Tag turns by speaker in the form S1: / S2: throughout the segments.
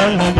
S1: Let's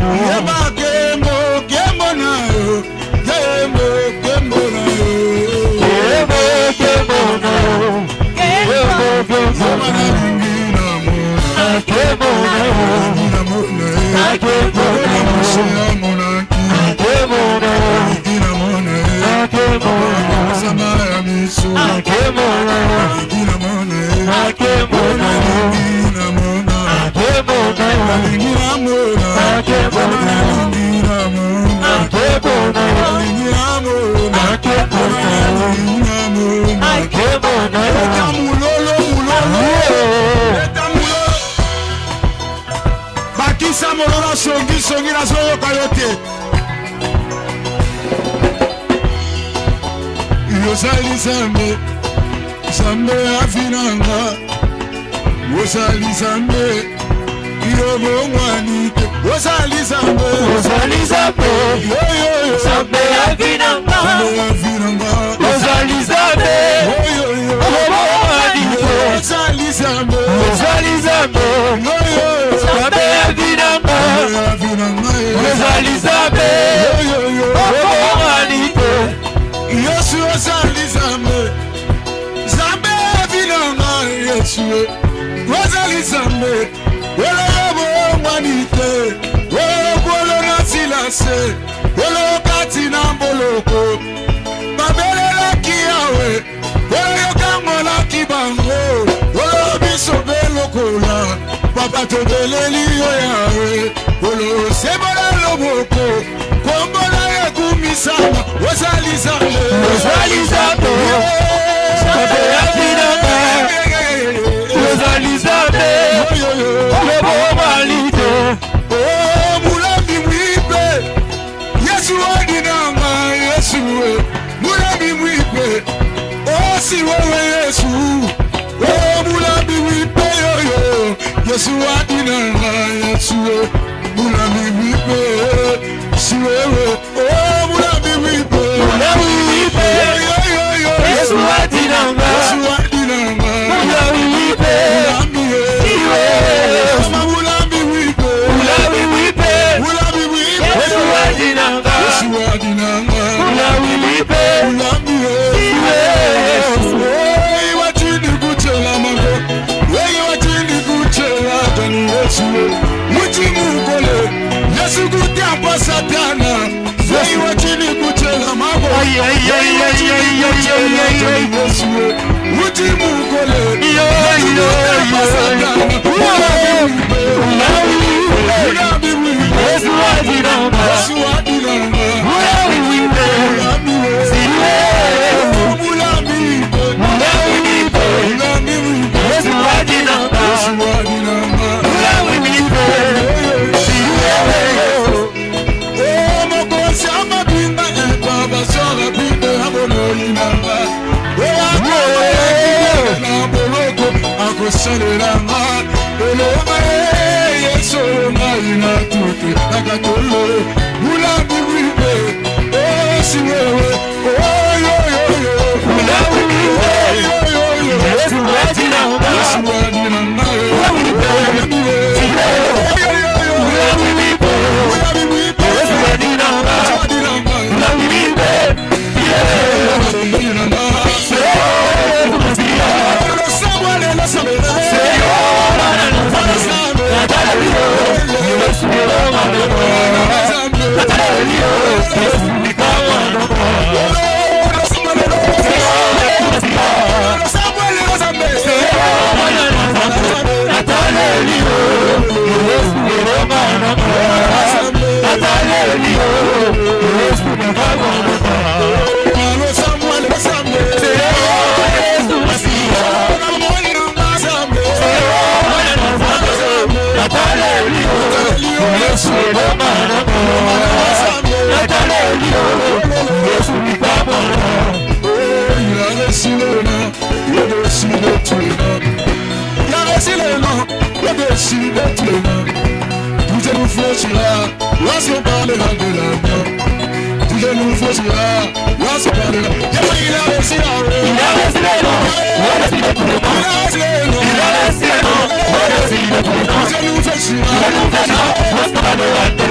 S1: go.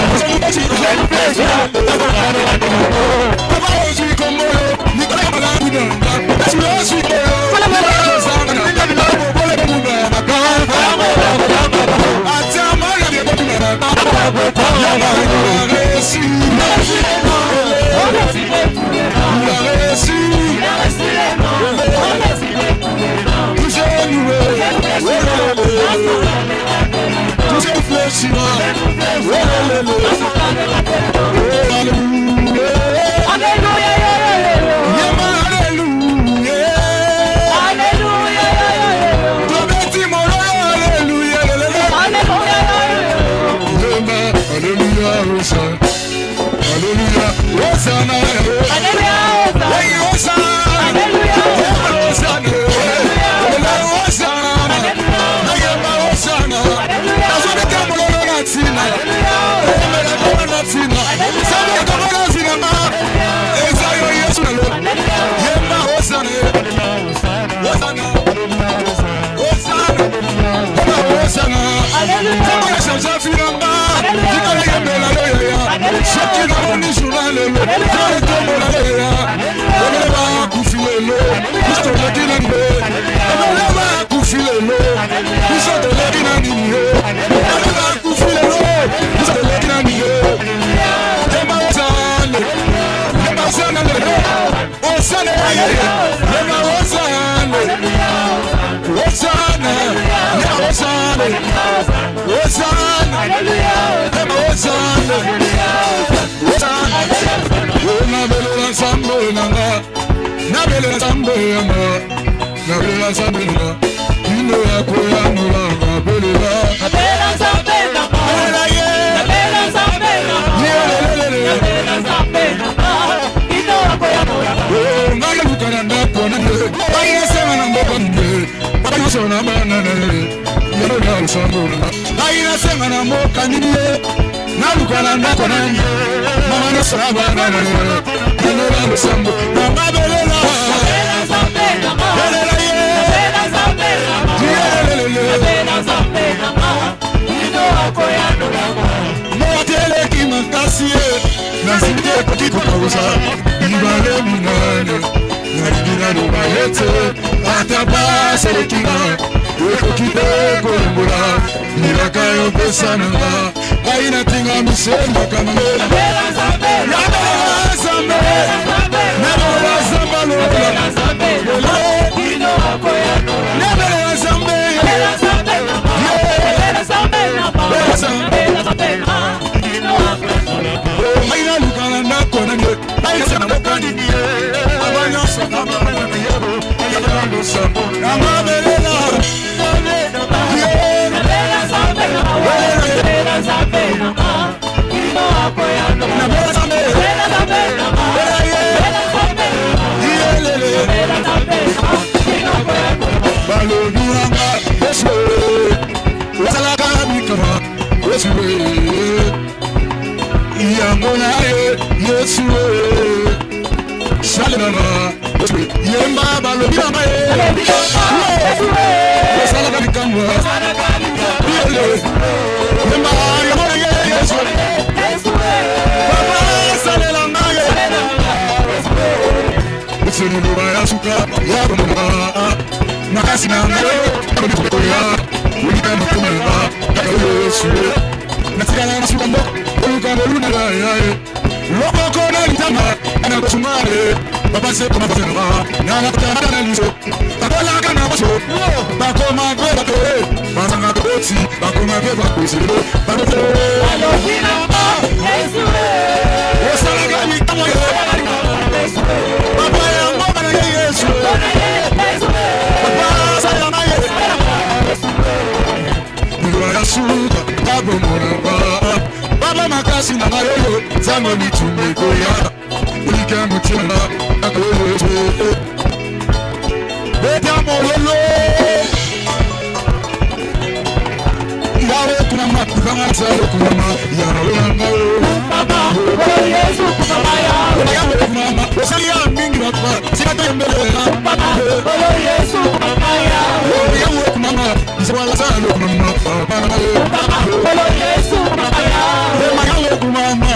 S1: Mama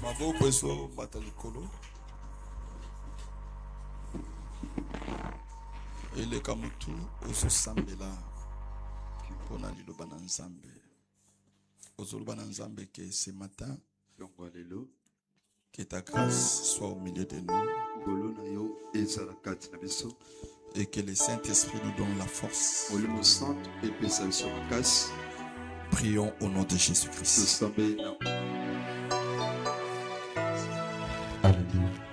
S1: maboko eso bata likolo eleka mutu ozosambela mpona liloba na nzambe ozoloba na nzambe que ce matin que ta grâce soit au milieu de nous et que le Saint-Esprit nous donne la force. Prions au nom de Jésus-Christ.
S2: Alléluia.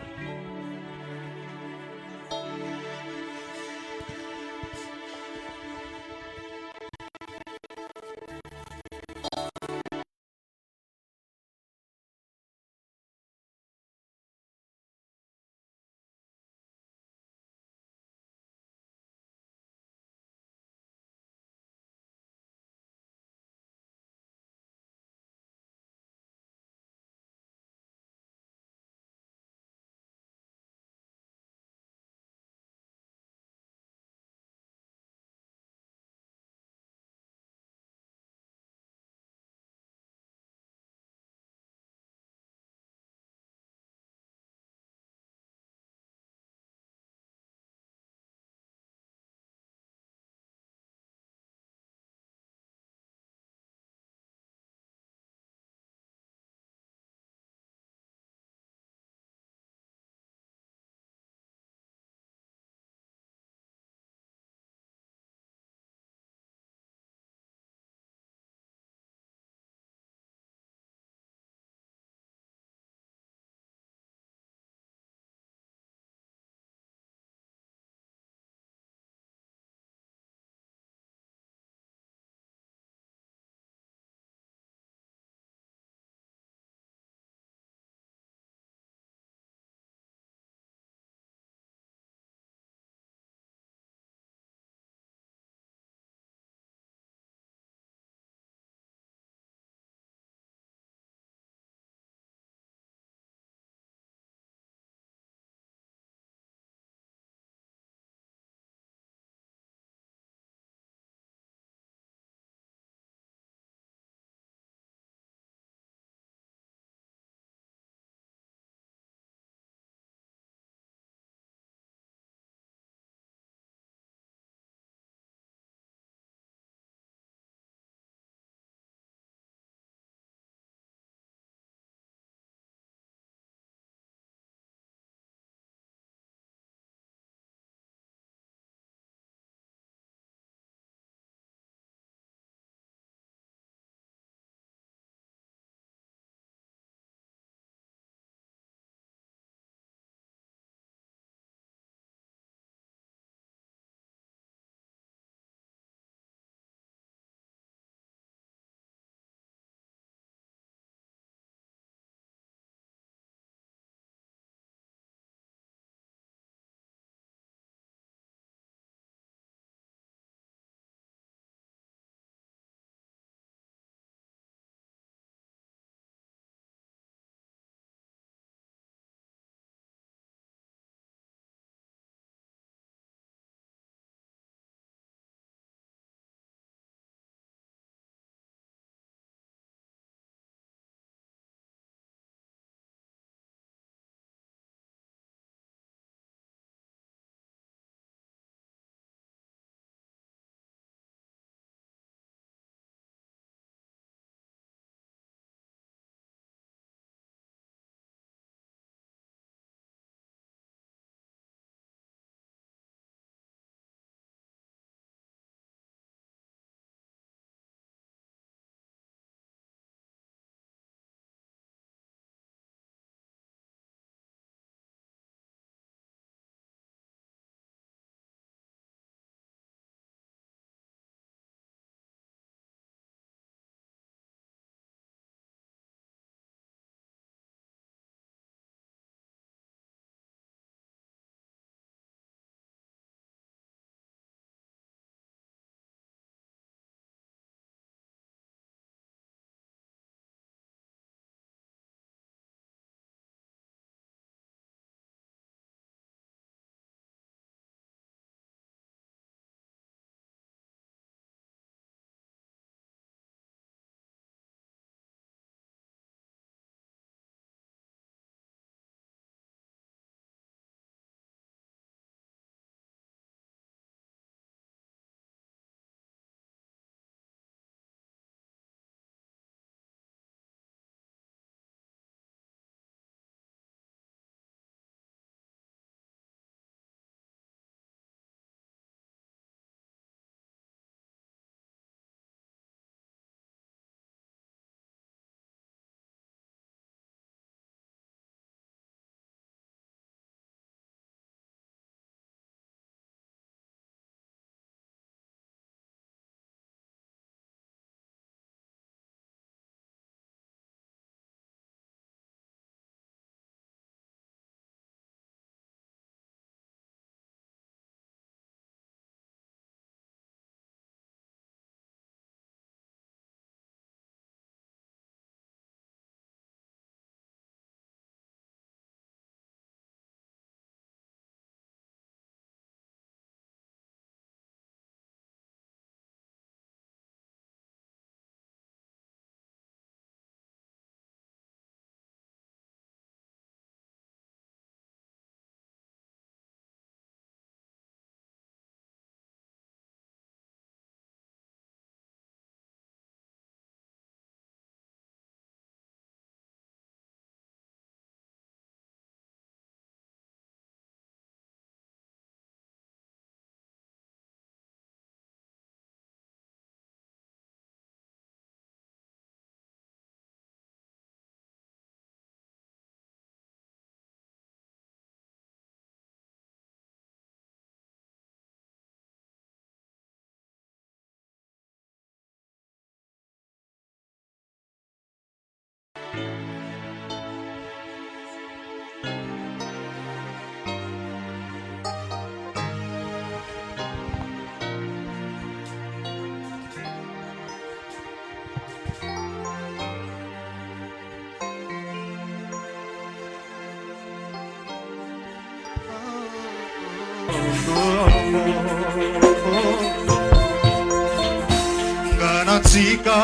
S2: Ganatika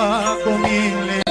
S2: komile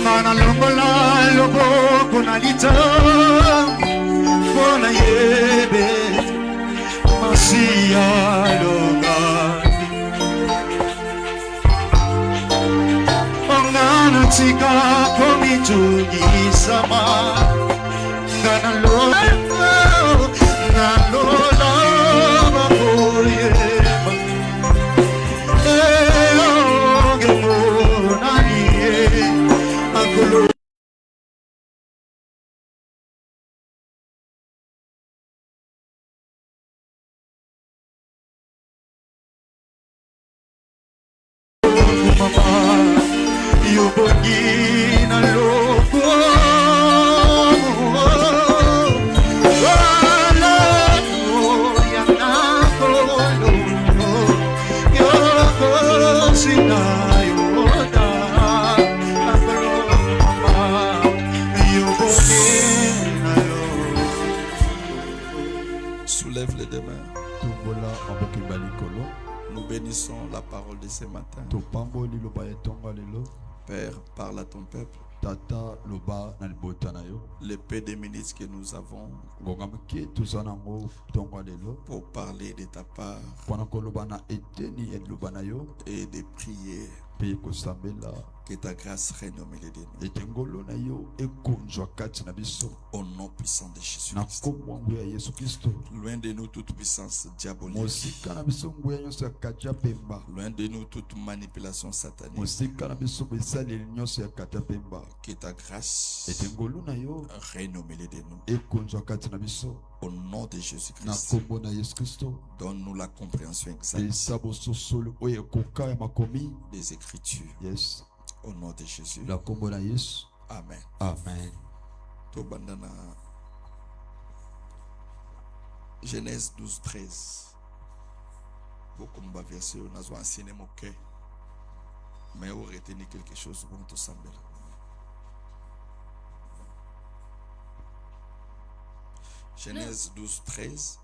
S2: Mana longola lobo kunalita Kona yebe Masia loga Ongana tika komitungi sama Ngana lola Nalola maboye
S1: Soulève les deux mains. Nous bénissons la parole de ce matin. Père, parle à ton peuple. Les peu de minutes que nous avons pour parler de ta part et de prier. Que ta grâce règne au milieu de nous. Au nom puissant de Jésus-Christ. Loin de nous toute puissance diabolique. Loin de nous toute manipulation satanique. Que ta grâce règne au milieu de nous. Au nom de Jésus-Christ. Donne-nous la compréhension exacte des Écritures.
S2: Yes.
S1: Au nom de Jésus. Amen.
S2: Amen.
S1: Genèse 12, 13. Beaucoup de versets, on a enseigné mon cœur. Mais on retenu quelque chose pour tout sembler. Genèse 12, 13.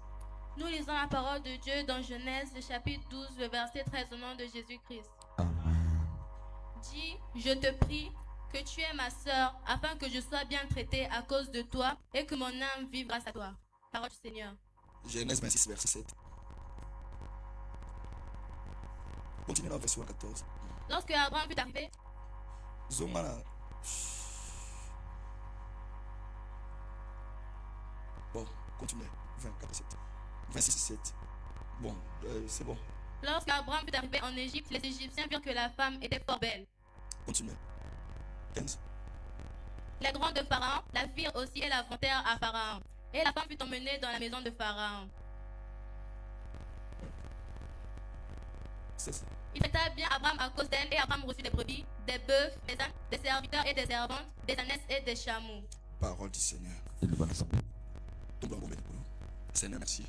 S3: Nous lisons la parole de Dieu dans Genèse, le chapitre 12, le verset 13, au nom de Jésus-Christ.
S2: Amen.
S3: Dis, je te prie que tu es ma sœur, afin que je sois bien traité à cause de toi et que mon âme vive grâce à toi. Parole du Seigneur.
S1: Genèse 26, verset 7. Continuez dans verset 14.
S3: Lorsque Abraham fut arrivé,
S1: Bon, continuez. 24, 7. 26, 7. Bon, c'est bon.
S3: Lorsqu'Abraham fut arrivé en Égypte, les Égyptiens virent que la femme était fort belle.
S1: Continuez. 15.
S3: Les grands de Pharaon la virent aussi et la vantèrent à Pharaon. Et la femme fut emmenée dans la maison de Pharaon.
S1: 16.
S3: Il traita bien Abraham à cause d'elle, et Abraham reçut des brebis, des bœufs, des ânes, des serviteurs et des servantes, des ânesses et des chameaux.
S1: Parole du Seigneur. Seigneur, merci.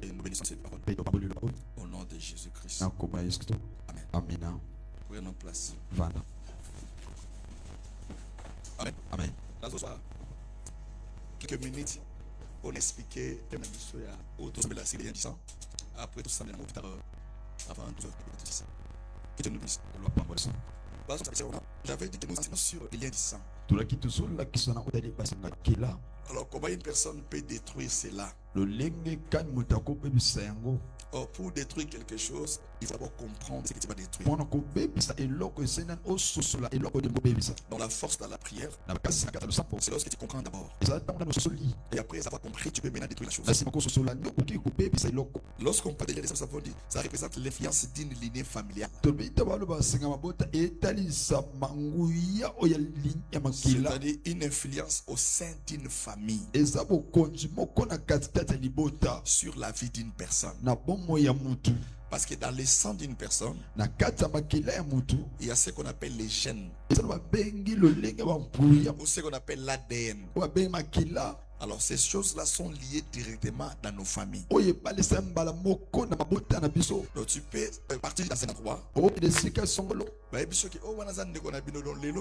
S1: Et nous bénissons cette parole. Au nom de Jésus-Christ. Amen.
S4: Amen.
S1: Prenons place.
S4: Vanda.
S1: Amen.
S4: Amen.
S1: Là, ce soir, quelques minutes pour expliquer autour de la série du sang. Après tout ça, avant 12h. Que Dieu nous bénisse. J'avais dit que nous enseignons sur les liens du sang. Alors, comment une personne peut détruire cela? Or, pour détruire quelque chose, il faut d'abord comprendre ce que tu vas détruire. Dans la force dans la prière, c'est lorsque tu comprends d'abord. Et après avoir compris, tu peux maintenant détruire la chose. Lorsqu'on parle de liens, ça représente l'influence d'une lignée familiale. C'est-à-dire une influence au sein d'une famille sur la vie d'une personne. Parce que dans le sang d'une personne, il y a ce qu'on appelle les gènes, ou ce qu'on appelle l'ADN. Alors ces choses-là sont liées directement dans nos familles. Donc tu peux partir dans un endroit. Il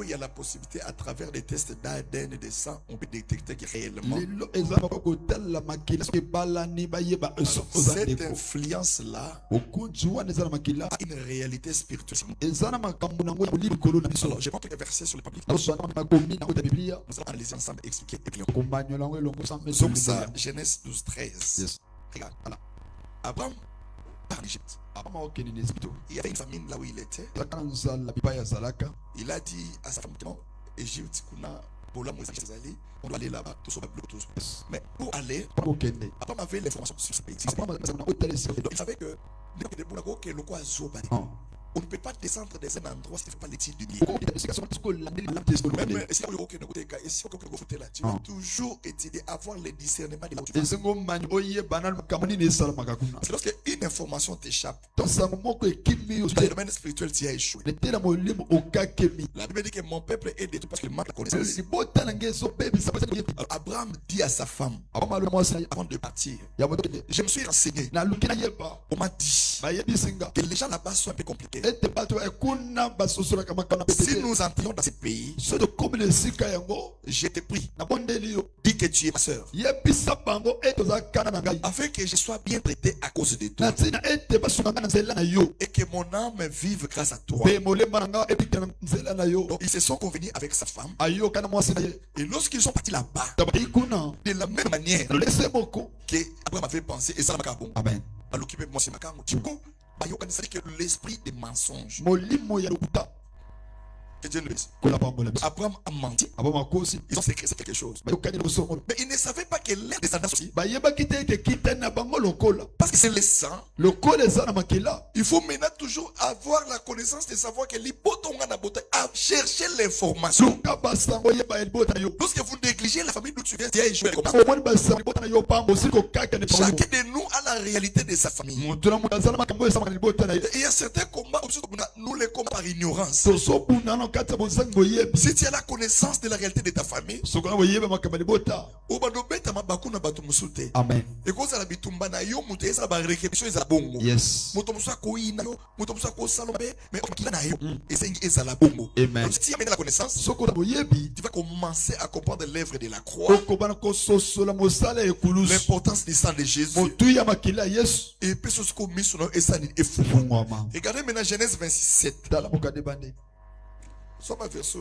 S1: y a la possibilité à travers des tests d'ADN et de sang, on peut détecter que réellement cette influence-là a une réalité spirituelle. Alors je prends quelques versets sur le public. Nous allons analyser ensemble, expliquer et prier. Donc ça, Genèse 12, 13.
S4: Yes.
S1: Regarde, voilà. Abraham part d'Égypte. Il y avait une famine là où il était. Il a dit à sa femme, Égypte, on doit aller là-bas, mais pour aller, Abraham avait l'information sur ce pays. Donc il savait que on ne peut pas descendre dans un endroit si tu ne fais pas l'étude du lieu. Même si tu vas toujours étudier, avoir le discernement de là où tu vas. C'est lorsque une information t'échappe, dans le domaine spirituel, tu as échoué. La Bible dit que mon peuple est détruit parce qu'il manque la connaissance. Alors Abraham dit à sa femme, avant de partir, je me suis renseigné. On m'a dit que les gens là-bas sont un peu compliqués. Si nous entrons dans ce pays, je te prie, dis que tu es ma soeur, afin que je sois bien traité à cause de toi et que mon âme vive grâce à toi. Donc ils se sont convenus avec sa femme, et lorsqu'ils sont partis là-bas, de la même manière que Abraham avait pensé, et ça m'a
S4: Amen.
S1: c'est que l'esprit des mensonges. Que Dieu nous laisse. Abraham a menti. Ils ont sécrété quelque chose. Mais ils ne savaient pas que les descendants aussi. Parce que c'est le sang. Il faut maintenant toujours avoir la connaissance de savoir que à chercher l'information. Lorsque vous négligez la famille d'où tu viens, tu as échoué. Chacun de nous a la réalité de sa famille. Il y a certains combats, nous les combattons par ignorance. Si tu as la connaissance de la réalité de ta famille,
S4: Amen. Yes. Amen.
S1: Si tu amènes la connaissance, tu vas commencer à comprendre l'œuvre de la croix, l'importance du sang de Jésus. Et puis ce qu'on met sur nous et ça est fou. Regardez maintenant Genèse 26, 7. Soit ma version,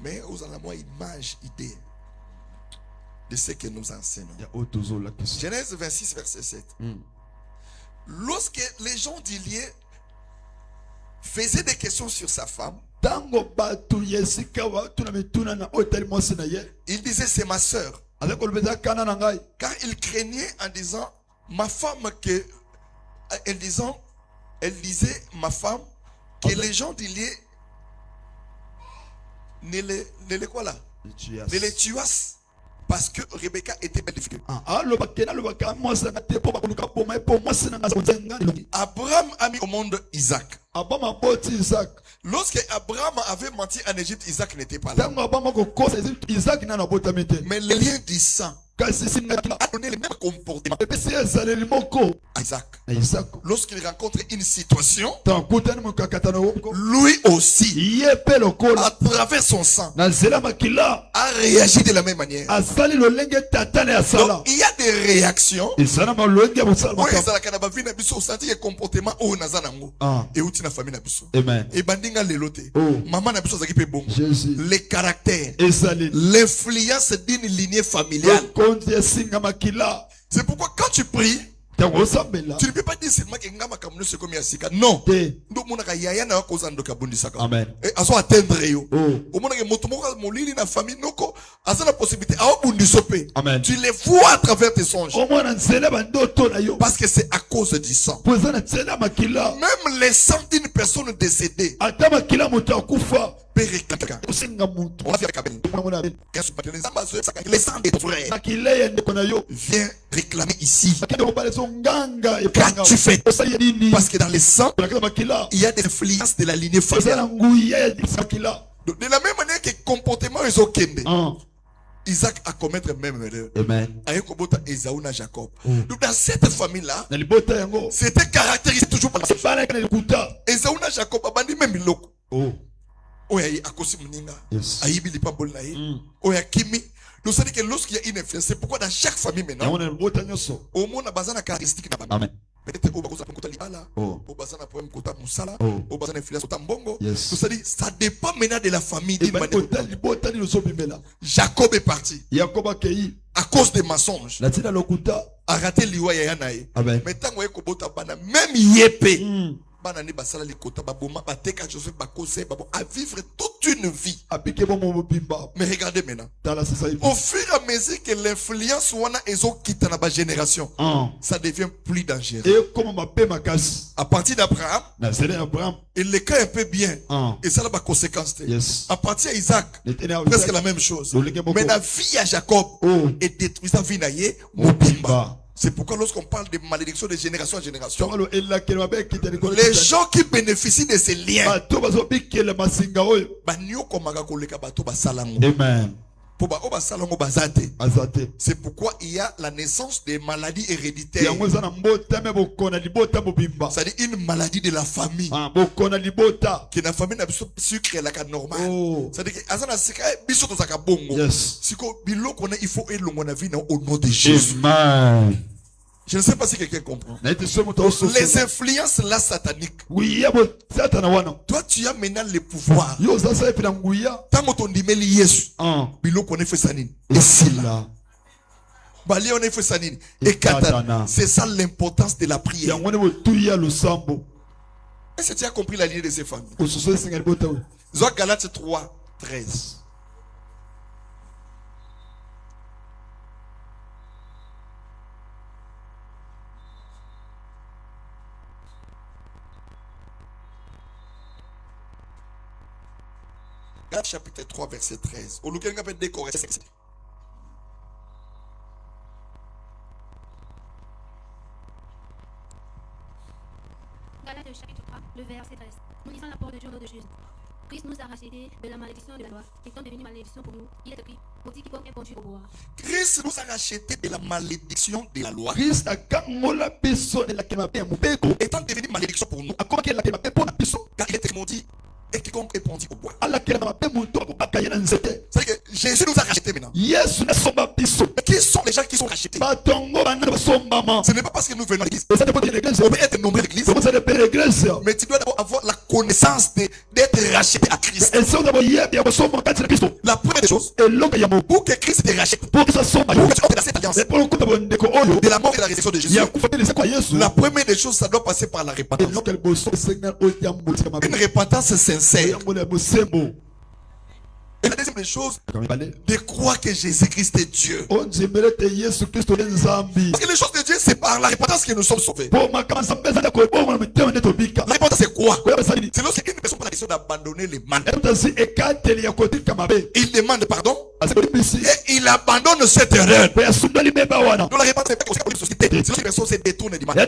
S1: mais vous avez la image, idée de ce que nous enseignons. Genèse 26, verset 7. Lorsque les gens d'Ilié faisaient des questions sur sa femme, il disait c'est ma soeur. Car il craignait en disant, ma femme que... Elle disait, ma femme, que les gens d'Ilié ne les tuassent. Parce que Rebecca était belle de figure. Abraham a mis au monde Isaac. Lorsque Abraham avait menti en Égypte, Isaac n'était pas là. Mais le lien du sang a donné le même comportement à Isaac. Lorsqu'il rencontre une situation, lui aussi, à travers son sang, a réagi de la même manière. Donc, il y a des réactions. Et bandinga lelote. Maman na biso zaki pe bongo. Les caractères, l'influence d'une lignée familiale. C'est pourquoi quand tu pries, tu ne peux pas dire seulement que ngama kamuno se komi asika. Non. Ndo mona ka yaya na ko zando ka bundi saka. Amen. Et aso atteindre yo. O mona ke moto moko molili na famille noko asa la possibilité a bundi sope. Amen. Tu les vois à travers tes songes. Parce que c'est à cause du sang. Même les sang d'une personne décédée peut réclamer. On a fait avec les sangs de ton frère viens réclamer ici. Qu'as-tu fait? Parce que dans les sangs, il y a des influences de la lignée familiale. De la même manière que le comportement est au Kende, Isaac a commettre la même erreur. Avec Esaü et Jacob. Donc dans cette famille-là, c'était caractérisé toujours par la Esaü et Jacob a bandit même biloko. Oya akosi mninga. Ayibi lipambol na ye. Oya kimi. Donc ça dit que lorsqu'il y a une influence, c'est pourquoi dans chaque famille maintenant, au monde a besoin de caractéristiques. Amen. Peut-être au bazana kota libala, au bazana poème kota musala, au bazana influence kota mbongo. Donc ça dit ça dépend maintenant de la famille. Jacob est parti. À cause des mensonges. A raté liwa ya nae. Mais tant que kobota bana même yépé. Banani basala likota baboma bateka Joseph bakose babo à vivre toute une vie. Mais regardez maintenant. Au fur et à mesure que l'influence wana ezo quitte na ba génération, ça devient plus dangereux. À partir d'Abraham, il le cas un peu bien et ça a des conséquences. À partir d'Isaac, presque la même chose. Mais la vie à Jacob est détruite, sa vie naïe mobimba. C'est pourquoi lorsqu'on parle de malédiction de génération en génération, les gens qui bénéficient de ces liens, Amen. C'est pourquoi il y a la naissance des maladies héréditaires. C'est-à-dire une maladie de la famille. Qui la famille n'a pas sucre la normale. C'est-à-dire que il faut au nom de Jésus. Je ne sais pas si quelqu'un comprend. Les influences là sataniques. Toi tu as maintenant le pouvoir. Tant que ton dimeli Yesu. Bilo connaît fait sanine. Et si là. Bali on est fait sanine. Et katana. C'est ça l'importance de la prière. Est-ce que tu as compris la lignée de ces familles? Zoa Galates 3, 13. Chapitre 3, verset 13. Au Lucan, on peut décorer.
S3: Galates chapitre 3, le verset 13. Nous lisons la parole de Dieu au nom de Jésus. Christ nous a rachetés de la malédiction de la loi, étant devenu malédiction pour nous. Il est écrit, maudit quiconque est pendu au bois.
S1: Christ nous a rachetés de la malédiction de la loi, étant devenu malédiction pour nous. Car il est maudit. Et quiconque est pendu au bois. C'est que Jésus nous a rachetés maintenant. Qui sont les gens qui sont rachetés? Ce n'est pas parce que nous venons à l'église. On peut être nombreux à l'église. Mais tu dois d'abord avoir la connaissance d'être racheté à Christ. La première des choses, pour que Christ te rachète, pour que tu obtiennes cette alliance, de la mort et de la résurrection de Jésus, la première des choses, ça doit passer par la repentance. Une repentance sincère. Et la deuxième des choses, de croire que Jésus-Christ est Dieu. Parce que les choses de Dieu, c'est par la repentance que nous sommes sauvés. La repentance, c'est quoi? C'est lorsqu'une personne prend la décision d'abandonner les mandats. Il demande pardon. Et il abandonne cette erreur. Donc la repentance, c'est pas comme une société. C'est lorsqu'une personne se détourne du mandat.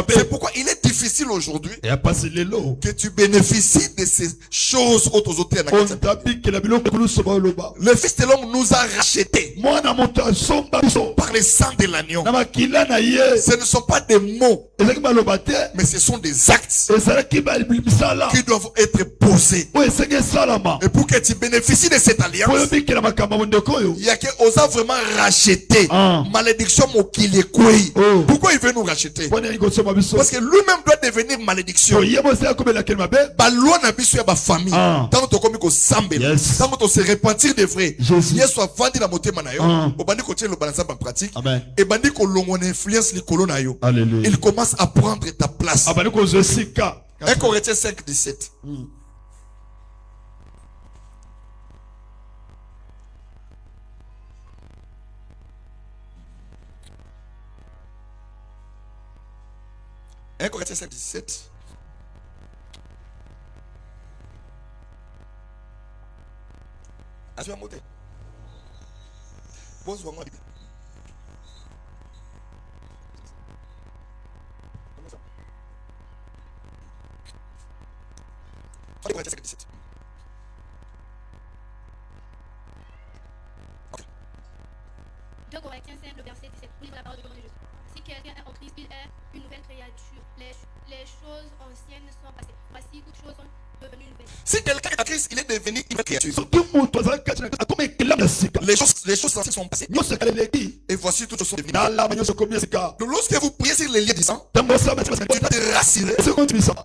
S1: C'est pourquoi il est difficile aujourd'hui que tu bénéficies de ces choses autorisées. Le Fils de l'homme nous a rachetés par le sang de l'agneau. Ce ne sont pas des mots, mais ce sont des actes qui doivent être posés. Et pour que tu bénéficies de cette alliance, il y a que Osa vraiment racheté. Malédiction mokili kwei. Pourquoi il veut nous racheter? Parce que lui-même doit devenir malédiction. Ba loi na biso ya ba famille. Tant que tu sambela, tant que tu se repentir de vrai. Yesu a vendu la motema na yo. Obandi ko tirer le balance en pratique. Et bandi ko longo influence likolo na yo. Il commence à prendre ta place. 1 Corinthiens 5, 17. 1 Corinthiens 5, 17. As-tu monté? Pose-moi moi. Corinthiens 5, 17. Okay.
S3: 2 Corinthiens 5, le verset 17. Lisez la parole de Dieu. Si quelqu'un est en Christ, il est une nouvelle créature. Les choses anciennes sont passées. Voici, toutes choses sont devenues nouvelles.
S1: Si quelqu'un est en Christ, il est devenu une nouvelle créature. Les choses anciennes sont passées. Et voici, toutes choses sont devenues nouvelles. Donc, lorsque vous priez sur les liens du sang, tu dois te rassurer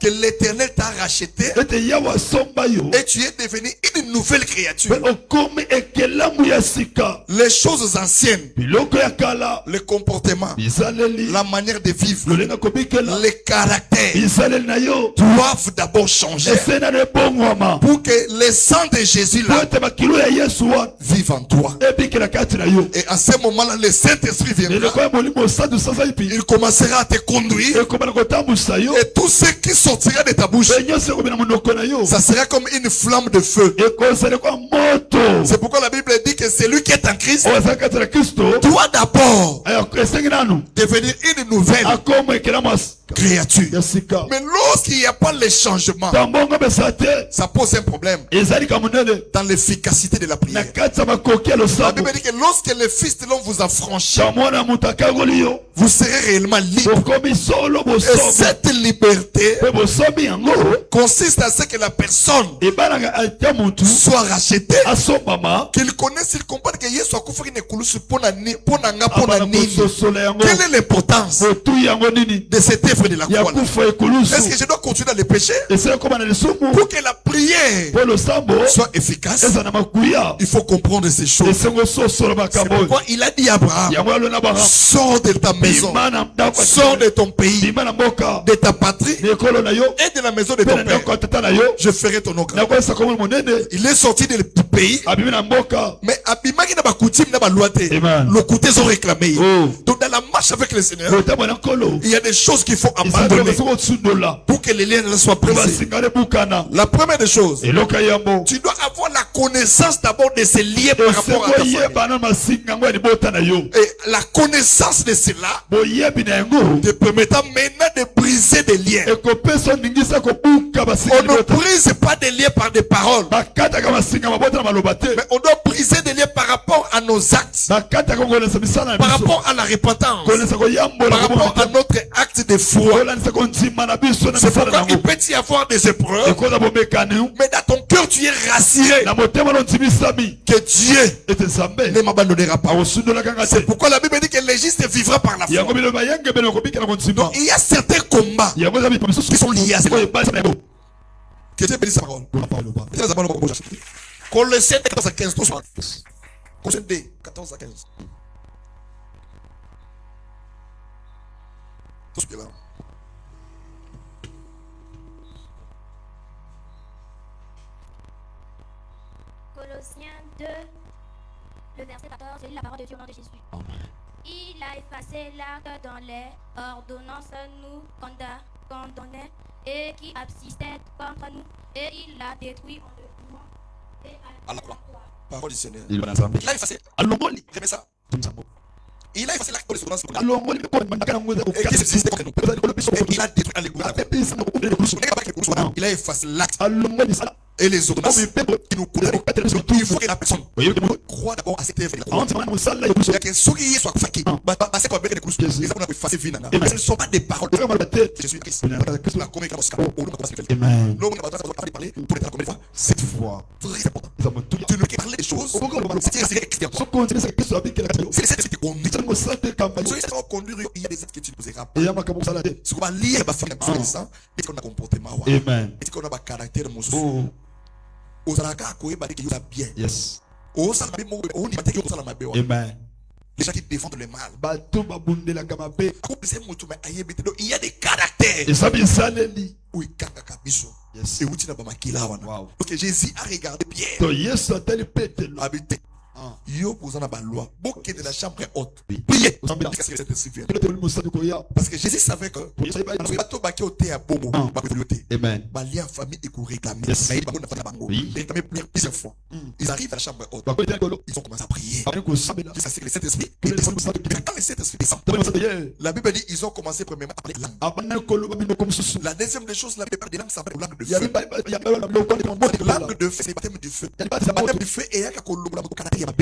S1: que l'Éternel t'a racheté et tu es devenu une nouvelle créature. Les choses anciennes, le comportement, la manière de vivre, les caractères doivent d'abord changer pour que le sang de Jésus là vive en toi. Et à ce moment-là, le Saint-Esprit viendra. Il commencera à te conduire. Et tout ce qui sortira de ta bouche, ça sera comme une flamme de feu. C'est pourquoi la Bible dit que celui qui est en Christ doit d'abord devenir une nouvelle créature. Mais lorsqu'il n'y a pas le changement, ça pose un problème dans l'efficacité de la prière. La Bible dit que lorsque le Fils de l'homme vous a franchi, vous serez réellement libre. Et cette liberté consiste à ce que la personne soit rachetée, qu'il connaisse, il comprenne que Yesu a couvert une écologie pour quelle est l'importance de cette œuvre de la croix? Est-ce que je dois continuer à le pécher? Pour que la prière soit efficace, il faut comprendre ces choses. C'est pourquoi il a dit à Abraham, sors de ta maison, sors de ton pays, de ta patrie et de la maison de ton père. Je ferai ton nom grand. Il est sorti du pays, mais abimaki na ba coutume na ba loi te. Le côté ont réclamé. Donc dans la marche avec le Seigneur, il y a des choses qu'il faut abandonner pour que les liens soient brisés. La première des choses, tu dois avoir la connaissance d'abord de ces liens par rapport à ta famille. Et la connaissance de cela te permettra maintenant de briser des liens. On ne brise pas des liens par des paroles, mais on doit briser des liens par rapport à nos actes, par rapport à la repentance, par rapport à notre acte de foi. C'est pourquoi il peut y avoir des épreuves, mais dans ton cœur tu es rassuré que Dieu ne m'abandonnera pas. C'est pourquoi la Bible dit que le juste vivra par la foi. Donc il y a certains combats qui sont liés à cela. Que Dieu bénisse sa parole. Colossiens 14 à 15. Colossiens 14 à 15. Tout ce qui est là.
S3: Colossiens 2, le verset 14, je lis la parole de Dieu au nom de Jésus. Il a effacé l'acte dans les ordonnances nous condamnait et qui subsistait contre nous, et il l'a détruit en le mouvement et
S1: à la croix. Parole du Seigneur.
S4: Il a effacé.
S1: Remets ça. Il a effacé l'acte de l'ordonnance.
S4: Et
S1: qui subsistait contre nous. Et il a détruit en l'égout. Il a effacé l'acte. Et les ordonnances qui nous condamnent. Il faut que la personne croit d'abord à cette œuvre. Il y a que ceux qui sont fatigués, parce qu'on a effacé vie. Ce ne sont pas des paroles. Je suis Christ. La communication. Cette fois, très important. Tu ne peux parler des choses. C'est externe. C'est cette qui conduit. Il y a des actes que tu ne poseras pas. Ce qu'on va lire, et qu'on a comportement. Et qu'on a un caractère.
S4: Yes.
S1: Amen. Les gens qui défendent le mal. Il y a des caractères. Oui, yes. Wow. Parce que Jésus a regardé Pierre. Habité. Yo posant la loi. Beaucoup de la chambre haute. Priez. Parce que Jésus savait que
S4: Amen.
S1: Famille et réclamer. Plusieurs fois. Ils arrivent à la chambre haute. Ils ont commencé à prier. Jusqu'à ce que le Saint-Esprit. Quand le Saint-Esprit descend, la Bible dit ils ont commencé premièrement à parler langue. La deuxième des choses, la Bible parle des langues, ça parle de langue de feu. Langue de feu, c'est le baptême du feu. Le baptême du feu est un c'est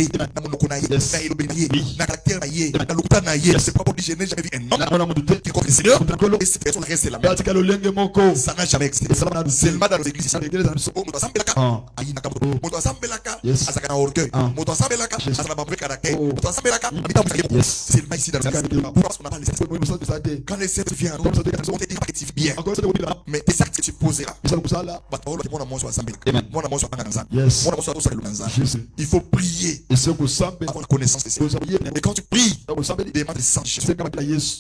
S1: pas pour dire je n'ai jamais vu un homme qui connaît le Seigneur et cette personne reste la même. Ça n'a jamais existé. C'est le mal dans nos églises. C'est le mal ici dans nos églises. Parce qu'on n'a pas les actes. Quand les actes viennent, on te dit que tu vis bien. Mais les actes que tu poseras, il faut prier. Avoir la connaissance de Seigneur. Et quand tu pries, demande le sang de Jésus.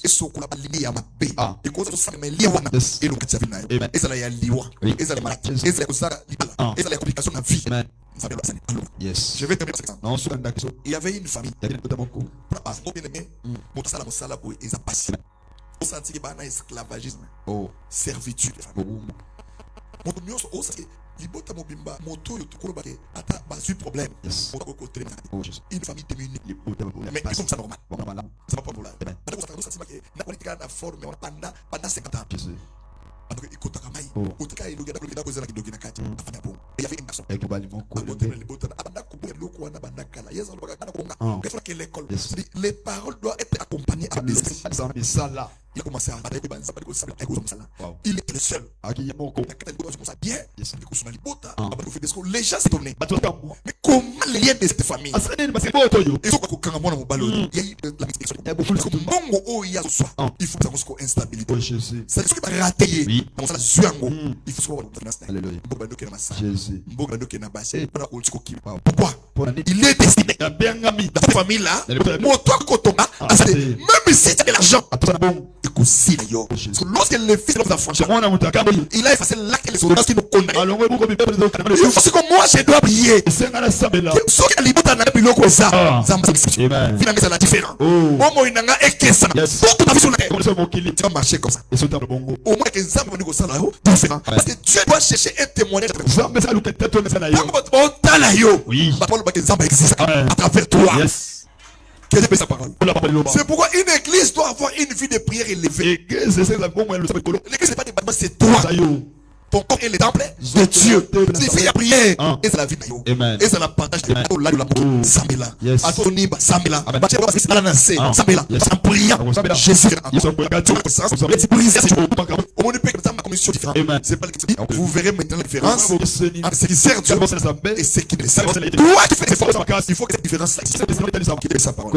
S1: Et ce qu'on a lié à ma paix. Et quand tu sens mes liens, et le cas de et ça la liwa. Et ça la maladie. Et ça la complication de la vie.
S4: Yes.
S1: Je vais terminer par ça. Il y avait une famille. On sentit qu'il y a un esclavagisme. Servitude. Libota mobimba moto yotukolo bake ata basu problème on va côté une famille démunie mais ils sont ça normal ça va pas problème parce que ça c'est na politique na forme on pendant 50 ans parce que ikota kamai utika iluga na kozela kidogo na kati afanya bon il y avait une garçon libota abanda kubu loko wana bandakala yeza lobaka kana konga il faut que l'école les paroles doivent être accompagnées à des sala. Il a commencé à parler de banza parce que ça il est le seul bien les gens s'est tourné mais comment les liens de cette famille il faut que quand mon ballon il y a eu la mixture il faut que ça instabilité c'est ce qui va rater dans ça zuango il faut pourquoi il est destiné dans cette famille là même si tu as de l'argent lorsque le fils de l'homme il a effacé l'acte et les ordonnances qui nous condamnent. Il faut que moi je dois prier. C'est que les bouts n'ont plus le coup ça. Finalement c'est la différence. Au moins il a ekesa. Toute ma vie sur la terre. Tu vas marcher comme ça. Au moins que ça me dit que ça là différent. Parce que Dieu doit chercher un témoignage. On t'a là yo. Oui. Paul va que ça existe à travers toi. C'est pourquoi une église doit avoir une vie de prière élevée. L'église n'est pas des bâtiments, c'est toi. Ton corps est le temple de Dieu. C'est fait à prier. Et c'est la vie. Et c'est la partage de l'amour. Samela. Atoniba. Samela. Samela. En priant. Jésus. Au monde peut que ma commission différente. C'est pas le que vous verrez maintenant la différence entre ce qui sert Dieu et ce qui ne sert pas. Toi qui fais des efforts, il faut que cette différence-là existe. Sa parole.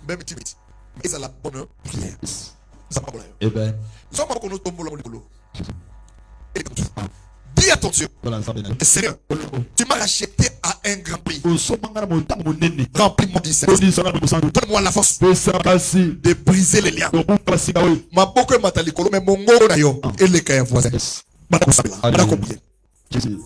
S1: Même timide. Et ça la bonne prière. Ça pas problème. Dis à ton Dieu, Seigneur, tu m'as racheté à un grand prix. Remplis-moi du Saint-Esprit. Donne-moi la force de briser les liens. Ma boko et matali kolo mais mon go na yo et les kaya voisin.
S4: Jésus. Jésus.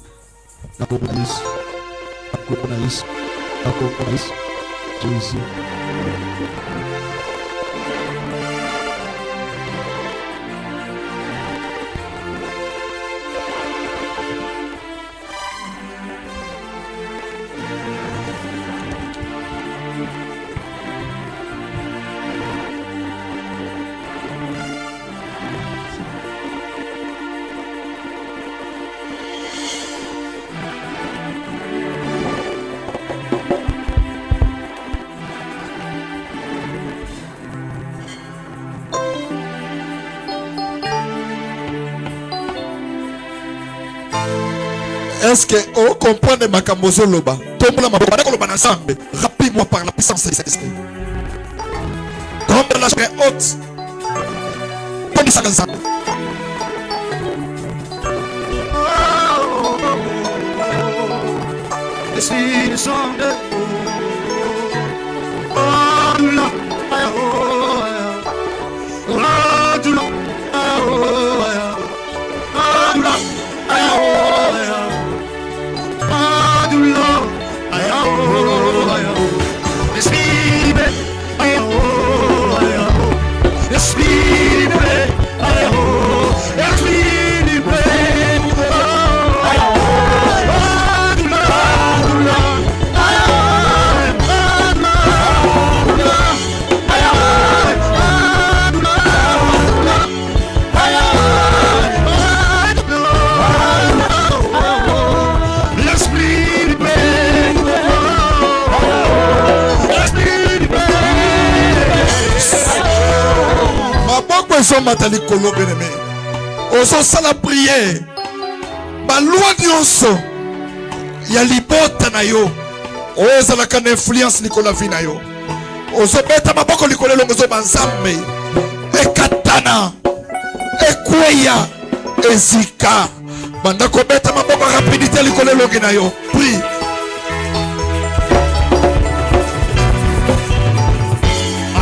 S1: Est-ce que on comprend de Makamozo Loba? Tombe ma boba ko loba ensemble. Rapide-moi par la puissance de Saint-Esprit. Tombe la chair haute. Tombe ça ensemble.
S2: Esprit Saint de
S1: matali kolo beneme. Oso sala prière. Ba loi nyonso ya libota na yo. Oza la kan influence likola vina yo. Oso beta maboko likole longozo banzambe. Ekatana. Ekweya. Ezika. Banda ko beta maboko rapidité likole longina yo. Prie.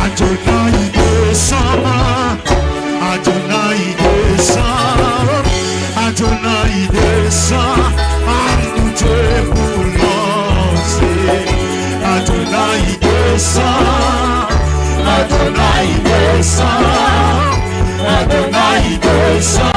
S2: Adonai descend, Adonai descend, Adonai descend, à nous Dieu pour lancer. Adonai descend, Adonai descend, Adonai descend.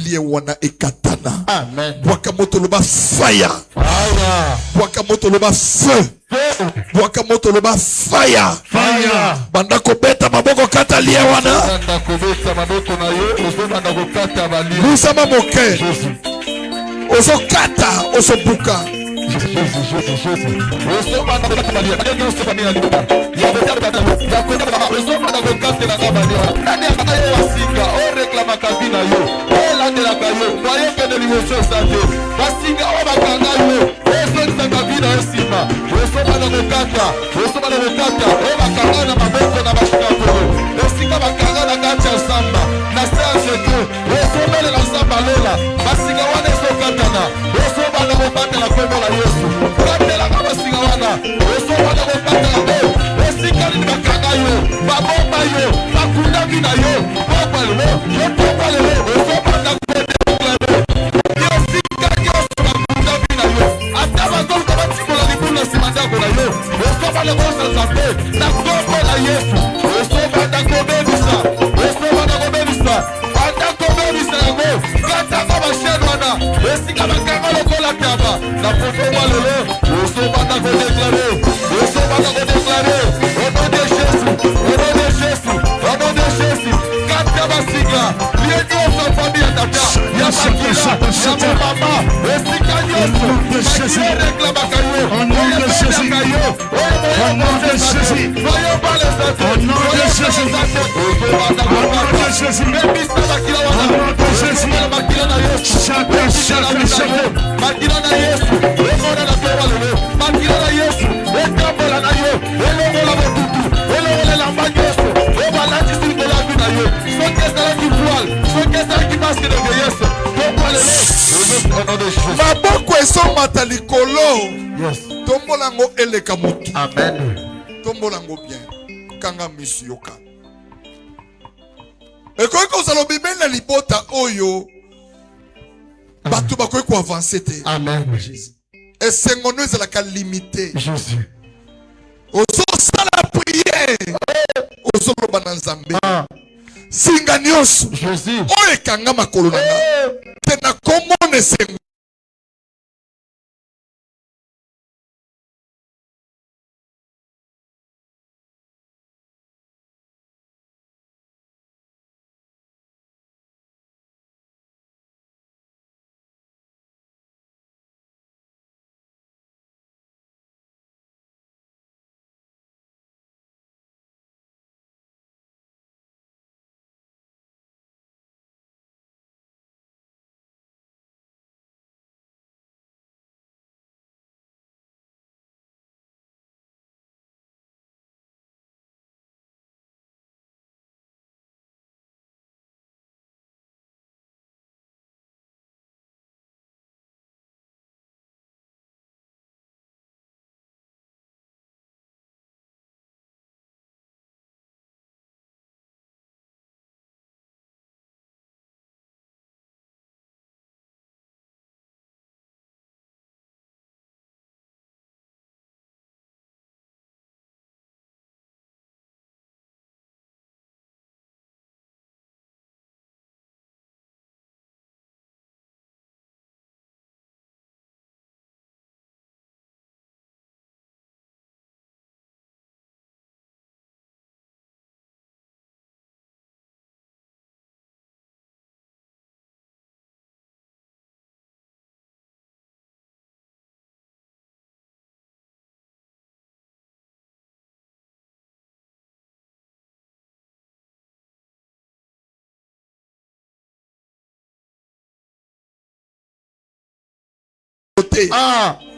S1: liewana ekatana.
S2: Amen.
S1: Bwakamoto loba fire.
S2: Fire.
S1: Bwakamoto loba feu. Bwakamoto loba fire.
S2: Fire.
S1: Bandako beta maboko kata liewana.
S2: Bandako beta maboko na yo. Bandako kata bali.
S1: Lusama moke. Oso kata, oso buka. Maboko esomata likolo.
S2: Yes.
S1: Tombolango eleka mutu.
S2: Amen.
S1: Tombolango bien. Kanga misioka. Ekoki kozala bibeli na libota oyo bato bakoki ko avancer te.
S2: Amen.
S1: Esengo no ezalaka limité.
S2: Jésus.
S1: Ozosala prière. Ozoloba na Nzambe. Singa nyonso.
S2: Jésus.
S1: Oyo ekanga makolo nanga. Te na komona esengo.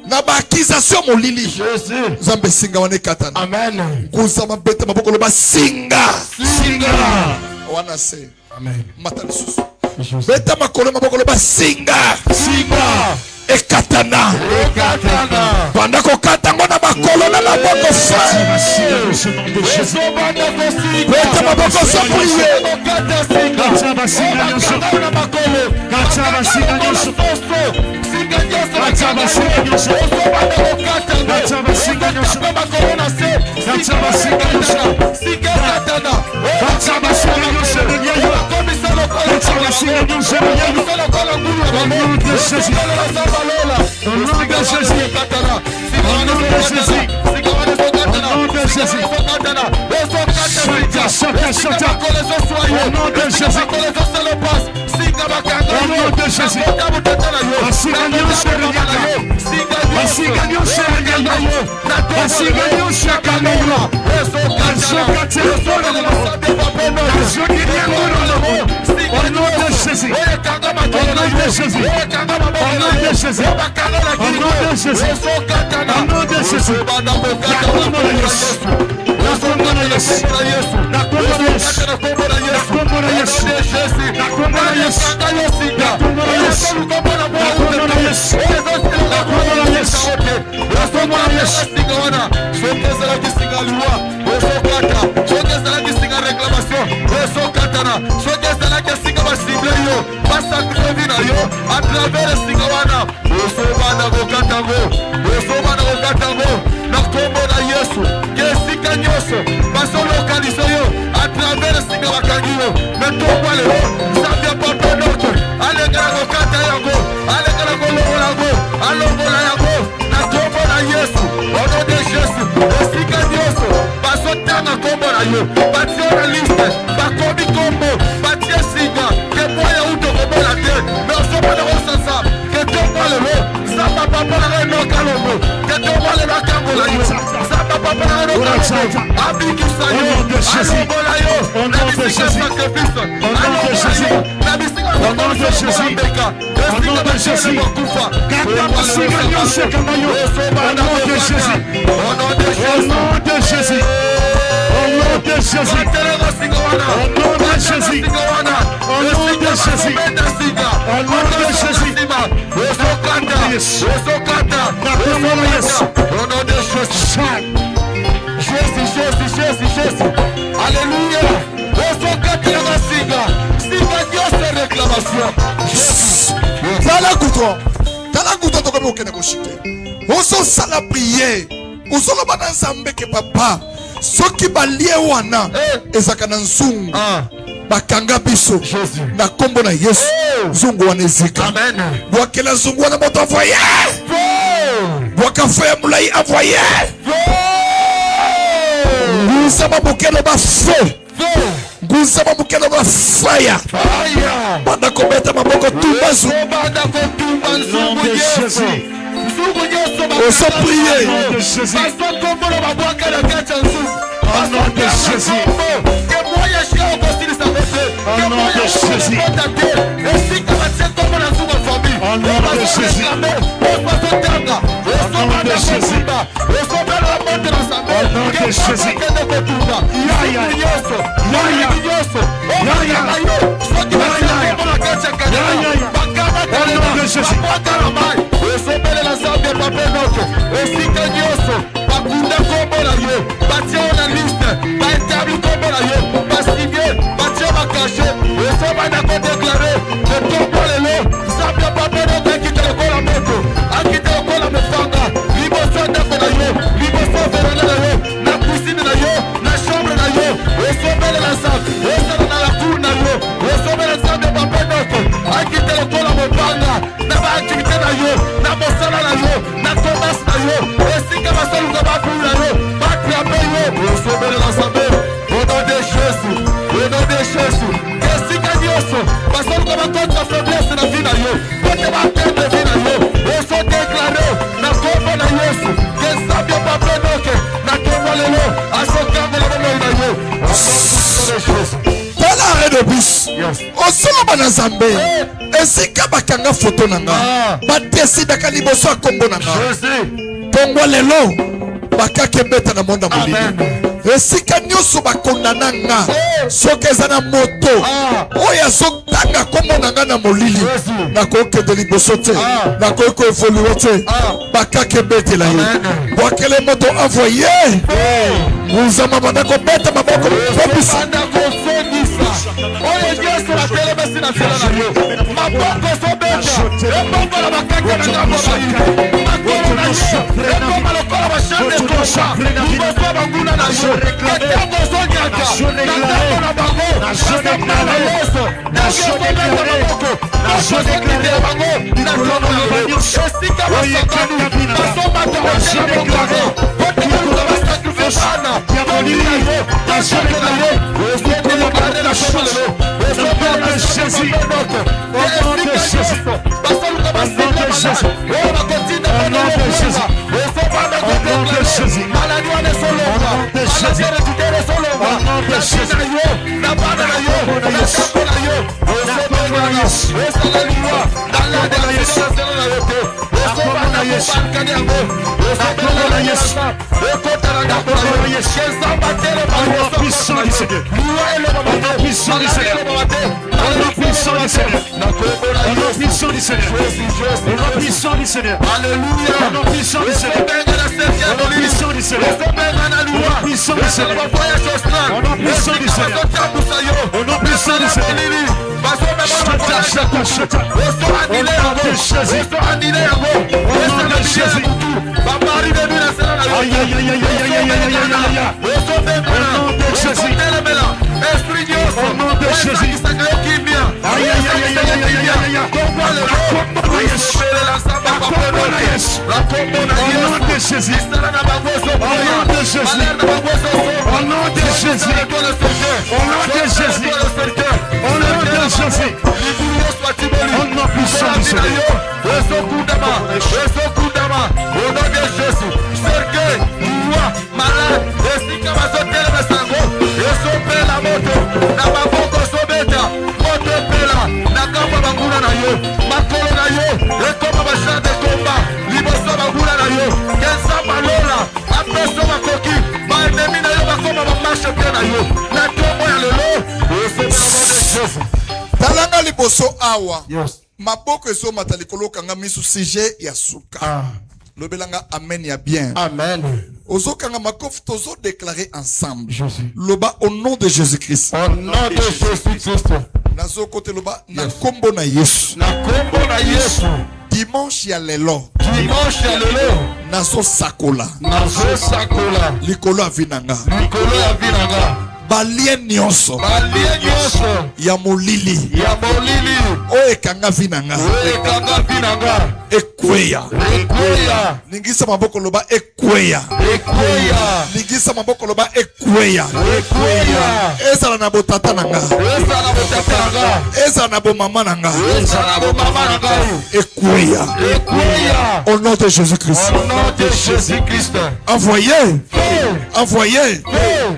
S1: Na ba accusation molili.
S2: Jésus.
S1: Nzambe singa wane katana.
S2: Amen.
S1: Kusama bete maboko loba singa.
S2: Singa.
S1: Wana se.
S2: Amen.
S1: Mata lisusu. Bete makolo maboko loba singa.
S2: Singa.
S1: Ekatana.
S2: Ekatana.
S1: Banda ko katango na makolo na maboko fa. Bete maboko sa priye.
S2: nom de Jésus. Au nom de Jésus. Au nom de Jésus. Au nom de Jésus. Chata. Au nom de Jésus. Au nom de Jésus.
S1: soki balie wana ezaka na nzungu bakanga biso na kombo na Yesu nzungu wana ezika bwakela nzungu wana moto avoye bwaka faya mulai avoye nguza mabukelo ba feu nguza mabukelo ba fire banda kobeta maboko tumba nzungu on se prier. Zambe esika bakanga photo nanga badesida kaliboso akombo nanga Kongo lelo bakake beta na monde molimo esika nyoso bakondana nga soki eza na moto oyo azotanga kombo nanga na molili nakokende liboso te nakoki koevolue te bakake betela ye bwakele moto avoye uzama banda kobeta maboko popisa Talanga liboso awa. Yes. Maboko eso matalikolo kanga misu sujet ya suka. Lobelanga amen ya bien. Amen. Ozo kanga makof tozo déclarer ensemble. Jésus. Loba au nom de Jésus-Christ. Au nom de Jésus-Christ. Nazo kote loba na kombo na Yesu. Na kombo na Yesu. Dimanche ya lelo. Dimanche ya lelo. Nazo sakola. Nazo sakola. Likolo avinanga. Likolo avinanga. Balien nyonso. Balien nyonso. Ya molili. Ya molili. O ekanga vinanga. O ekanga vinanga. Ekweya. Ekweya. Ningisa maboko loba ekweya. Ekweya. Ningisa maboko loba ekweya. Ekweya. Ezala na botata nanga. Ezala na botata nanga. Ezala na bo mama nanga. Ezala na bo mama nanga. Ekweya. Ekweya. Au nom de Jésus-Christ. Au nom de Jésus-Christ. Envoyez. Envoyez.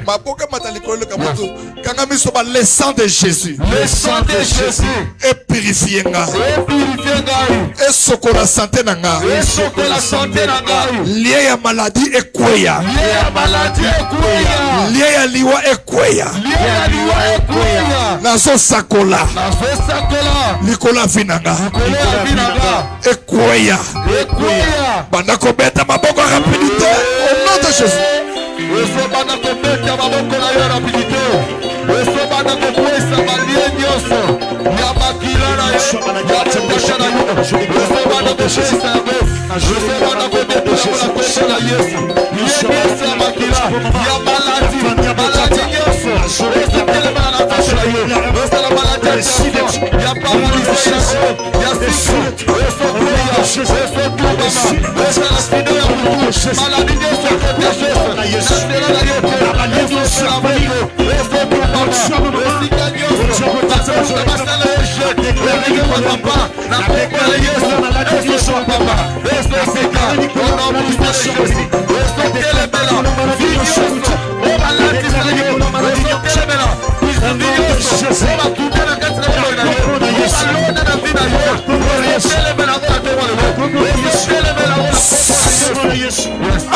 S1: Maboka mataliko le kamoto. Kanga misoba le sang de Jésus. Le sang de Jésus. Et purifier nga. Et purifier nga. Et sokola santé nanga. Et sokola santé nanga. Lié ya maladie ekweya. Lié ya maladie ekweya. Lié ya liwa ekweya. Lié ya liwa ekweya. Nazo sakola. Nazo sakola. Likola vinanga. Likola vinanga. Ekweya. Ekweya. Banda kobeta maboko rapidité. Au nom de Jésus. Eso banda kobeta maboko na yo rapidité. Eso banda kokwesa balie nyonso. Ya makila na yo. Ya kutosha na yo. Eso banda kokwesa yango. Eso banda kobeta na kwesa na Yesu. Yesu ya makila. Ya maladi. Maladi nyonso. Eso kelema na kutosha na yo. Eso la maladi nyonso. Ya paralisi na yo. Ya siku. Eso kuya. Eso kuba. Eso la sino ya kutu. Maladi nyonso kutosha Yesu.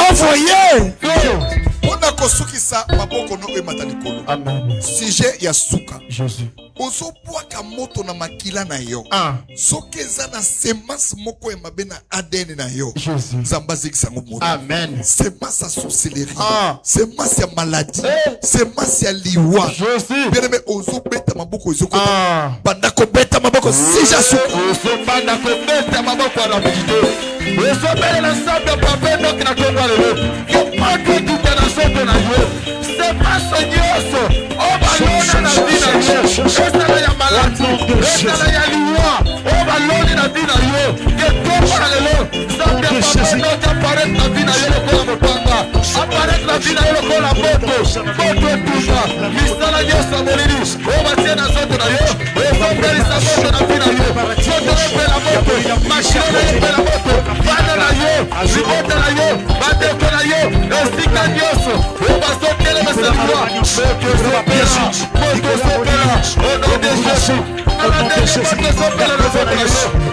S1: Envoyez. Ona kosukisa maboko no ematalikolo. Amen. Sujet ya suka. Jésus. Ozo bwaka moto na makila na yo. Soki eza na semence moko ya mabe na ADN na yo. Jésus. Zamba zikisa moto. Amen. Semence ya sorcellerie. Semence ya maladie. Semence ya liwa. Jésus. Bien aimé ozo beta maboko ozo ko. Banda ko beta maboko sija suka. Ozo banda ko beta maboko rapidité. Ozo bela na sabe pape no kina konwa lelo. Yo mato tu kana soto na yo. Semence nyonso. O balona na vida.
S2: esala ya maladi, esala ya liwa, oyo baloni na vi na yo, ketoko na lelo, Nzambe apamona oki aparete na vi na yo lokola mopanga, aparete na vi na yo lokola moto etuta, misala nyonso ya molili, oyo batie na nzoto na yo, ezombelisa moto na vi na yo, moto epela moto, mashine epela moto, bana na yo, libota na yo, bandeko na yo, esika nyonso, oyo bazotelemesa liwa, moto ezopela, au nom de Jésus, moto ezopela na nzoto na yo,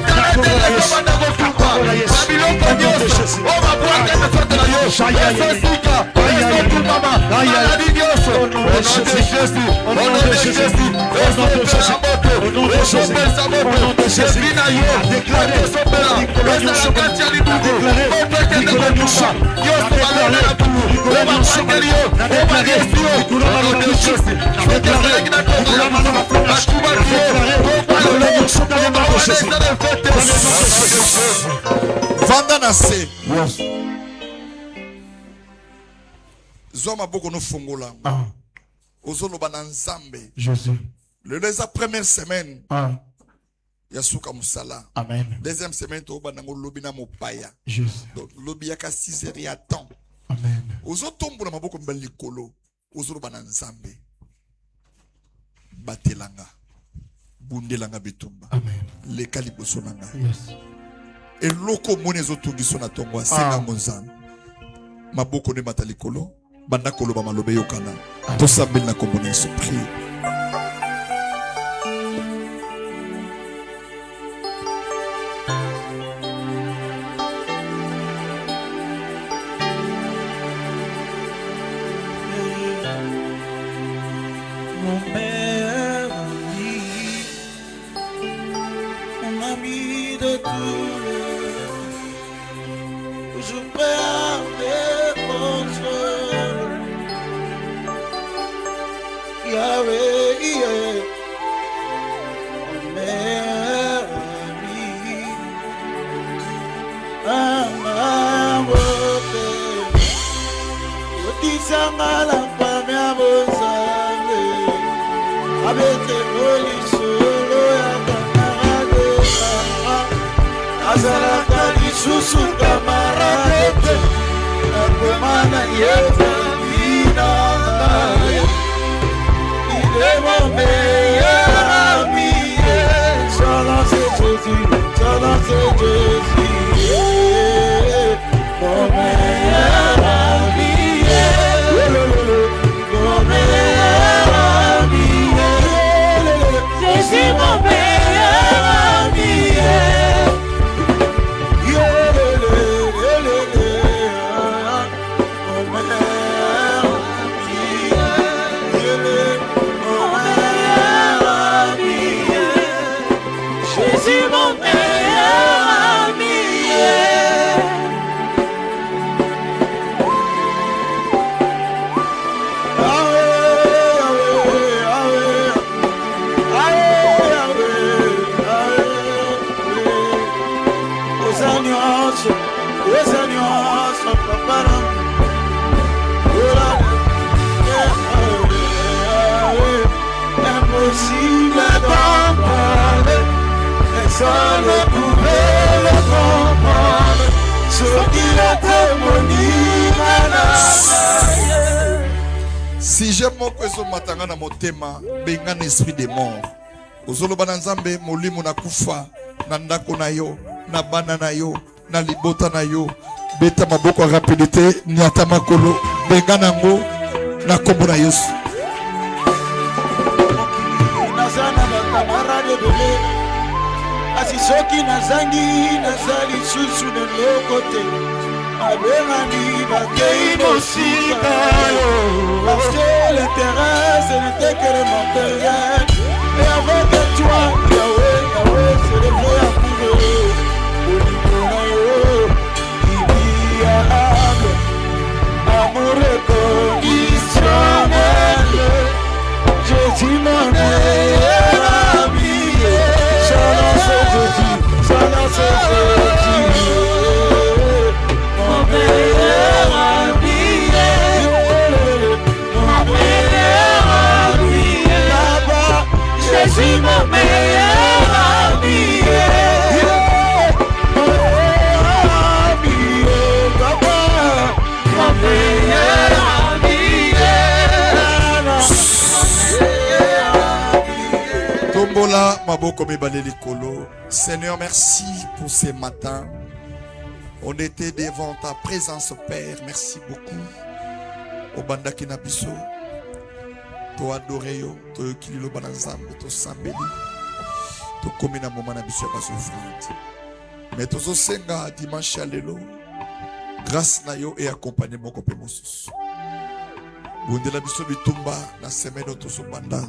S2: talatele komanda kotumba, babiloko nyonso, oyo babwaka na nzoto na yo, ezosika, ezotumbama, maladi nyonso, au nom de Jésus, au nom de Jésus, ezopela moto, ezopesa moto, evi na yo, ezopela, ezala kati ya libuku, moto ekende kotumba, nyonso balona na buku, oyo babwakeli yo, oyo bariesi yo, au nom de Jésus, soki ezalaki na tonga, batubaki yo, oyo balona yo, oyo bawana ezala efete.
S1: Vanda na se. Zwa maboko no fungola. Ozoloba na Nzambe.
S2: Jésus.
S1: Les première semaine. Yasuka musala.
S2: Amen.
S1: Deuxième semaine to banango lobi na mopaya.
S2: Jésus.
S1: Donc lobi yaka 6 heures ya temps.
S2: Amen.
S1: Ozotombola maboko mbalikolo. Ozoloba na Nzambe. Batelanga. Bundelanga bitumba.
S2: Amen.
S1: Leka liboso nanga.
S2: Yes.
S1: Eloko mone ezotungiso na tongo asenga Nzambe. Maboko ne matalikolo. Banda koloba malobe yokana. Tosambeli na kombo na Yesu. Prie. Si j'aime mon kwezo matanga na motema benga na esprit de mort. Ozoloba na Nzambe molimo na kufa na ndako na yo na bana na yo na libota na yo beta maboko ya rapidité nyata makolo benga nango na kombo na Yesu.
S5: Nazana ba camarade belé asisoki nazangi nazali susu de lokote abengani bakei mosika yo parce que l'intérêt ce n'était que le matériel et avec toi Yahweh Yahweh c'est le vrai amour au niveau na yo inviable amour conditionnel Jésus mon meilleur ami Shalom c'est Jésus Shalom c'est Jésus mon meilleur ami mon meilleur ami là-bas suis mon meilleur ami. Papa, mon meilleur ami.
S1: Tombola, maboko mibale likolo. Seigneur, merci pour ces matins. On était devant ta présence, Père. Merci beaucoup. Obanda kinabiso. To adore yo, to yokililo banazambe, to sambeli. To komina moma na biso ya basofrande. Mais tozo senga dimanche ya lelo. Grâce na yo et accompagnement kopé mosusu. Bundela biso bitumba na semaine tozo banda.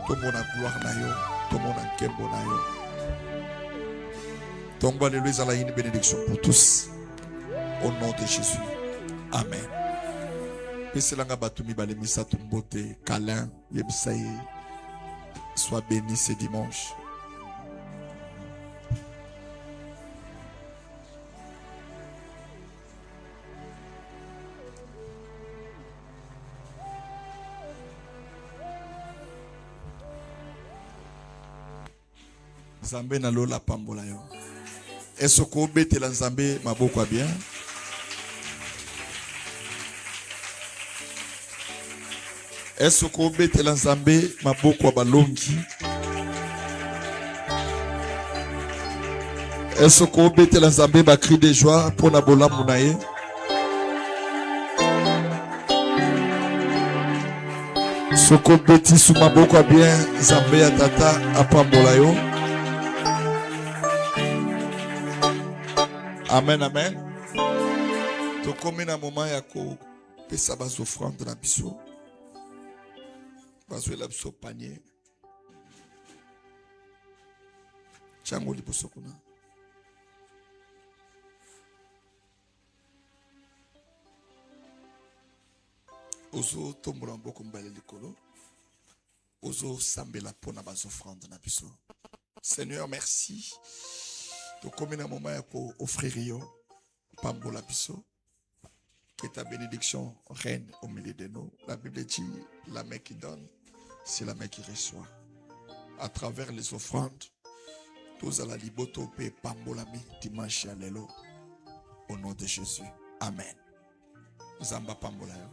S1: Tomona gloire na yo, tomona nkembo na yo. Tomba lelo ezala une bénédiction pour tous. Au nom de Jésus. Amen. Peselanga batumi bale misato mbote câlin yebsaye. Sois béni ce dimanche. Nzambe na lola pambola yo. Est-ce qu'on bête la Nzambe maboko bien? Est-ce qu'on bête la Nzambe maboko balongi? Est-ce qu'on bête la Nzambe ba cri de joie pour na bola munaye? Soko beti sou maboko bien Nzambe ya tata apambola yo. Amen, amen. To comme na moment ya ko pesa bas offrande na biso. Bazo la biso panier. Chango liboso kuna. Ozo tombola mboko mbale likolo. Ozo sambela pona bas offrande na biso. Seigneur, merci. Donc, comme un moment pour offrir yo, pambola biso, que ta bénédiction règne au milieu de nous. La Bible dit, la main qui donne, c'est la main qui reçoit. À travers les offrandes, tous à la liboto pe pambola mi dimanche à l'élo. Au nom de Jésus. Amen. Zamba pambola yo.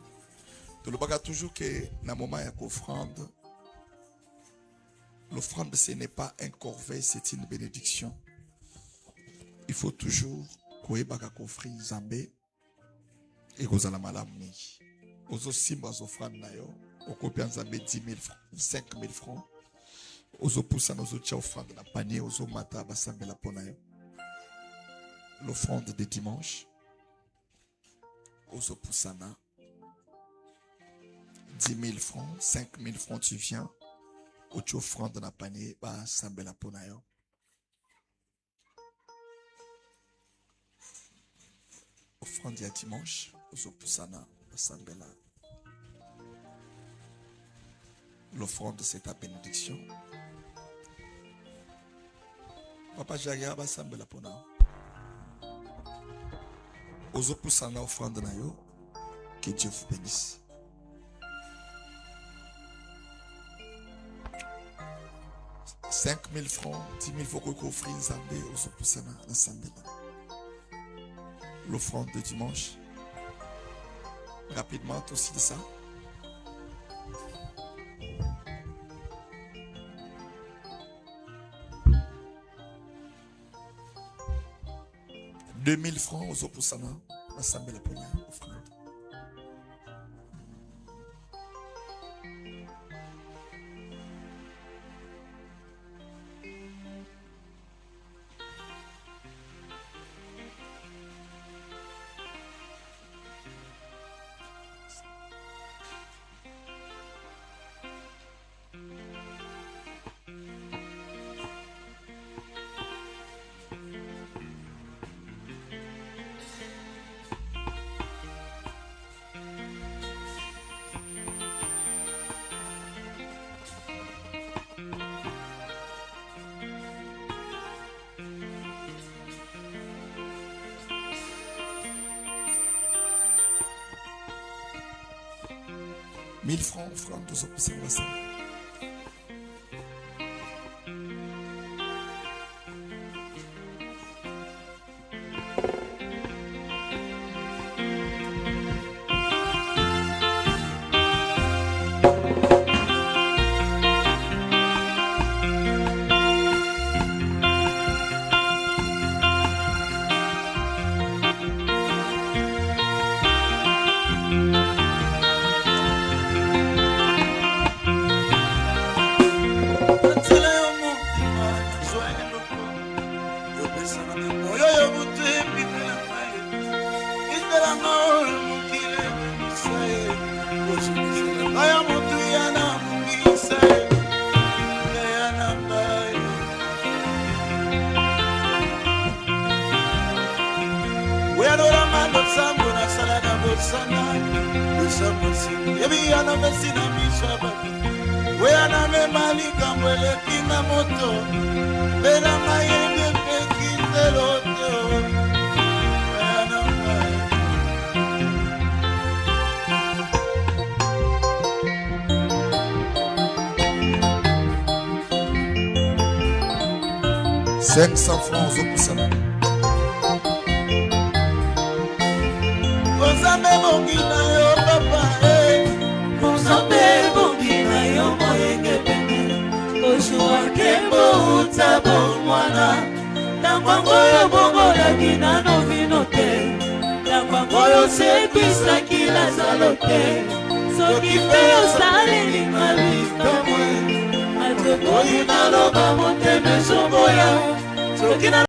S1: Tu le baga toujours que na moment ya offrande, l'offrande ce n'est pas un corvée, c'est une bénédiction. Il faut toujours koyebaka kofri Nzambe et kozala malamu mingi. Ozo simba offrande na yo, okopi Nzambe 10 000 francs, 5 000 francs. Ozo poussa nozo tia offrande na panier, ozo mata basambela pona yo. L'offrande de dimanche. Ozo poussa na 10 000 francs, 5 000 francs tu viens. Ocho offrande na panier, basambela pona yo. Offrande à dimanche, l'offrande c'est ta bénédiction. Papa Jaga basambela pona. Ozo pusana offrande na yo. Que Dieu vous bénisse. « 5 000 francs, 10 000 francs qu'on offre Nzambe, ozo pusana na sambela. L'offrande de dimanche. Rapidement, aussi de ça. « 2 000 francs aux opposana. L'assemblée la première offrande. « 1000 francs, offrande aux opposés.
S5: besi na miso ya bato weya na mema likambo eleki na moto mpe na mayenge mpe kitelo te weya na ngai
S1: 500 francs ozopusana
S5: Nzambe bongi na yo papa Nzambe bongi na yo moyenge pene Oshua kembo utabo mwana Nangwango yo bongo laki na novino te Nangwango yo sekwisa kila zalo te Soki pe yo sali lingali kamwe Ate boyi na loba mote mesoboya Soki na